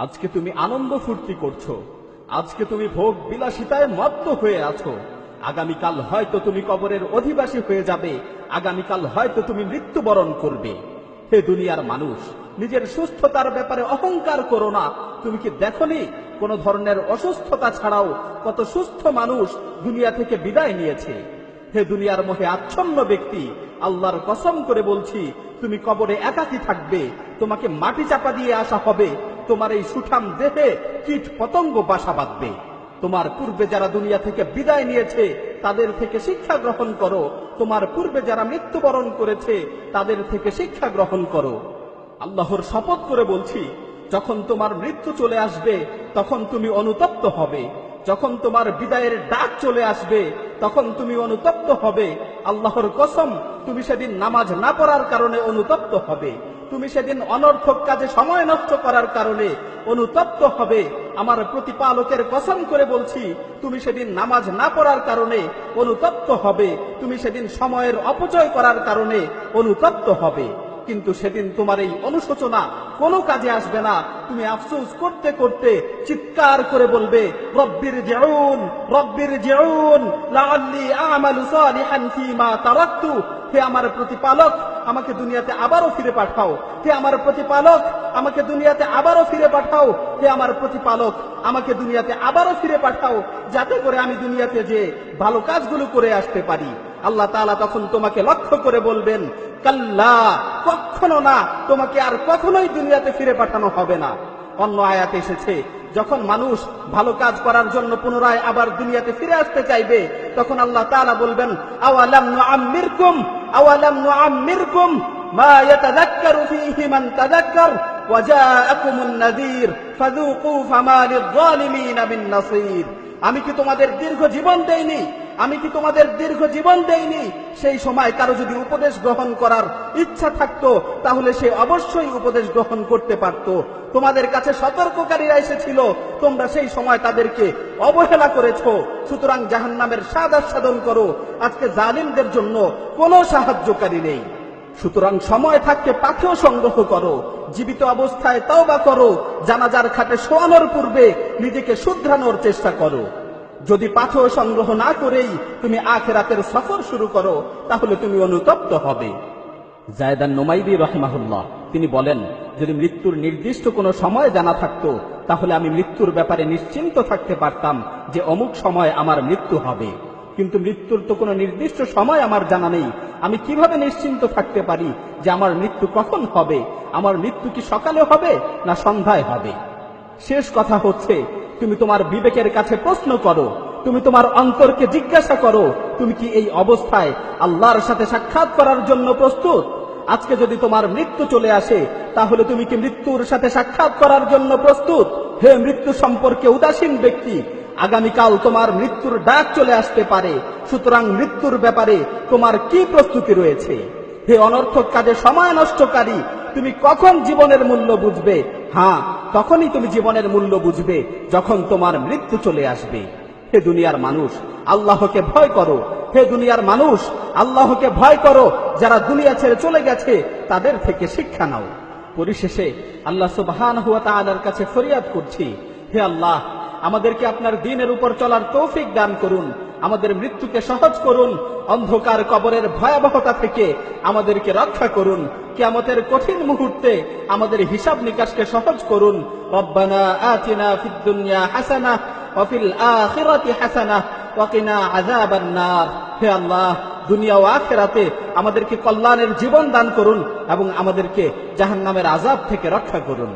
আজকে তুমি আনন্দ ফুর্তি করছো, আজকে তুমি ভোগ বিলাসিতায় মত্ত হয়ে আছো। আগামীকাল হয়তো তুমি কবরের অধিবাসী হয়ে যাবে, আগামীকাল হয়তো তুমি মৃত্যুবরণ করবে। হে দুনিয়ার মানুষ, নিজের সুস্থতার ব্যাপারে অহংকার করো না। তুমি কি দেখনি কোন ধরনের অসুস্থতা ছাড়াও কত সুস্থ মানুষ দুনিয়া থেকে বিদায় নিয়েছে? হে দুনিয়ার মোহে আচ্ছন্ন ব্যক্তি, আল্লাহর কসম করে বলছি, তুমি কবরে একাকী থাকবে, তোমাকে মাটি চাপা দিয়ে আসা হবে, তোমার এই সুঠাম দেহে কীট পতঙ্গ বাসা বাঁধবে। তোমার পূর্বে যারা দুনিয়া থেকে বিদায় নিয়েছে তাদের থেকে শিক্ষা গ্রহণ করো, তোমার পূর্বে যারা মৃত্যুবরণ করেছে তাদের থেকে শিক্ষা গ্রহণ করো। আল্লাহর শপথ করে বলছি, যখন তোমার মৃত্যু চলে আসবে তখন তুমি অনুতপ্ত হবে, যখন তোমার বিদায়ের ডাক চলে আসবে তখন তুমি অনুতপ্ত হবে। আল্লাহর কসম, তুমি সেদিন নামাজ না পড়ার কারণে অনুতপ্ত হবে, তুমি সেদিন অনর্থক কাজে সময় নষ্ট করার কারণে অনুতপ্ত হবে। আমার প্রতিপালকের কসম করে বলছি, তুমি সেদিন নামাজ না পড়ার কারণে অনুতপ্ত হবে, তুমি সেদিন সময়ের অপচয় করার কারণে অনুতপ্ত হবে। কিন্তু সেদিন তোমার এই অনুশোচনা কোনো কাজে আসবে না। তুমি আফসোস করতে করতে চিৎকার করে বলবে, রব্বির জিউন, রব্বির জিউন লাআল্লি আমালু সালিহান ফীমা তারাকতু। হে আমার প্রতিপালক, আমাকে দুনিয়াতে আবারও ফিরে পাঠাও। হে আমার প্রতিপালক, আমাকে দুনিয়াতে আবারও ফিরে পাঠাও। হে আমার প্রতিপালক, আমাকে দুনিয়াতে আবারও ফিরে পাঠাও, যাতে করে আমি দুনিয়াতে যে ভালো কাজগুলো করে আসতে পারি। আল্লাহ তাআলা তখন তোমাকে লক্ষ্য করে বলবেন, কাল্লা, কখনো না, তোমাকে আর কখনোই দুনিয়াতে ফিরে পাঠানো হবে না। অন্য আয়াতে এসেছে, যখন মানুষ ভালো কাজ করার জন্য পুনরায় আবার দুনিয়াতে ফিরে আসতে চাইবে তখন আল্লাহ তাআলা বলবেন, আওয়ালাম নুআম্মিরকুম, আওয়ালাম নুআম্মিরকুম মা ইয়াতাযাক্কারু ফীহি মান তাযাক্কার ওয়া জাআকুমুন নাযীর ফাযুকু ফামা লিয-যালিমিনা মিন নাসীর। আমি কি তোমাদের দীর্ঘ জীবন দেইনি? আমি কি তোমাদের দীর্ঘ জীবন দেইনি? সেই সময় কারো যদি উপদেশ গ্রহণ করার ইচ্ছা থাকতো তাহলে সে অবশ্যই উপদেশ গ্রহণ করতে পারত। তোমাদের কাছে সতর্ককারীরা এসেছিল, তোমরা সেই সময় তাদেরকে অবহেলা করেছো। সুতরাং জাহান্নামের স্বাদ আস্বাদন করো। আজকে জালিমদের জন্য কোনো সাহায্যকারী নেই। সুতরাং সময় থাকতে পাথেয় সংগ্রহ করো, জীবিত অবস্থায় তওবা করো, জানাজার খাটে শোয়ানোর পূর্বে নিজেকে শুধরানোর চেষ্টা করো। যদি পাথেয় সংগ্রহ না করেই তুমি আখিরাতের সফর শুরু করো তাহলে তুমি অনুতপ্ত হবে। জায়দান নুমাইরি রাহিমাহুল্লাহ তিনি বলেন, যদি মৃত্যুর নির্দিষ্ট কোনো সময় জানা থাকতো তাহলে আমি মৃত্যুর ব্যাপারে নিশ্চিন্ত থাকতে পারতাম যে অমুক সময় আমার মৃত্যু হবে। কিন্তু মৃত্যুর তো কোনো নির্দিষ্ট সময় আমার জানা নেই। আমি কিভাবে নিশ্চিন্ত থাকতে পারি যে আমার মৃত্যু কখন হবে? আমার মৃত্যু কি সকালে হবে না সন্ধ্যায় হবে? শেষ কথা হচ্ছে, তুমি তোমার বিবেকের কাছে প্রশ্ন করো, তুমি তোমার অন্তরকে জিজ্ঞাসা করো, তুমি কি এই অবস্থায় আল্লাহর সাথে সাক্ষাৎ করার জন্য প্রস্তুত? আজকে যদি তোমার মৃত্যু চলে আসে তাহলে তুমি কি মৃত্যুর সাথে সাক্ষাৎ করার জন্য প্রস্তুত? হে মৃত্যু সম্পর্কে উদাসীন ব্যক্তি, আগামীকাল তোমার মৃত্যুর ডাক চলে আসতে পারে। সুতরাং মৃত্যুর ব্যাপারে তোমার কি প্রস্তুতি রয়েছে? হে অনর্থক কাজে সময় নষ্টকারী, তুমি কখন জীবনের মূল্য বুঝবে? হ্যাঁ, তখনই তুমি জীবনের মূল্য বুঝবে যখন তোমার মৃত্যু চলে আসবে। হে দুনিয়ার মানুষ, আল্লাহকে ভয় করো। হে দুনিয়ার মানুষ, আল্লাহকে ভয় করো। যারা দুনিয়া ছেড়ে চলে গেছে তাদের থেকে শিক্ষা নাও। পরিশেষে আল্লাহ সুবহানাহু ওয়া তাআলার কাছে ফরিয়াদ করছি, হে আল্লাহ, আমাদেরকে আপনার দ্বীনের উপর চলার তৌফিক দান করুন, আমাদের মৃত্যুকে সহজ করুন, অন্ধকার কবরের ভয়াবহতা থেকে আমাদেরকে রক্ষা করুন, কিয়ামতের কঠিন মুহূর্তে আমাদের হিসাব নিকাশকে সহজ করুন। রব্বানা আতিনা ফিদ দুনিয়া হাসানাহ ওয়া ফিল আখিরাতি হাসানাহ ওয়া কিনা আযাবান নার। হে আল্লাহ, দুনিয়া ও আখিরাতে আমাদেরকে কল্যাণের জীবন দান করুন এবং আমাদেরকে জাহান্নামের আযাব থেকে রক্ষা করুন।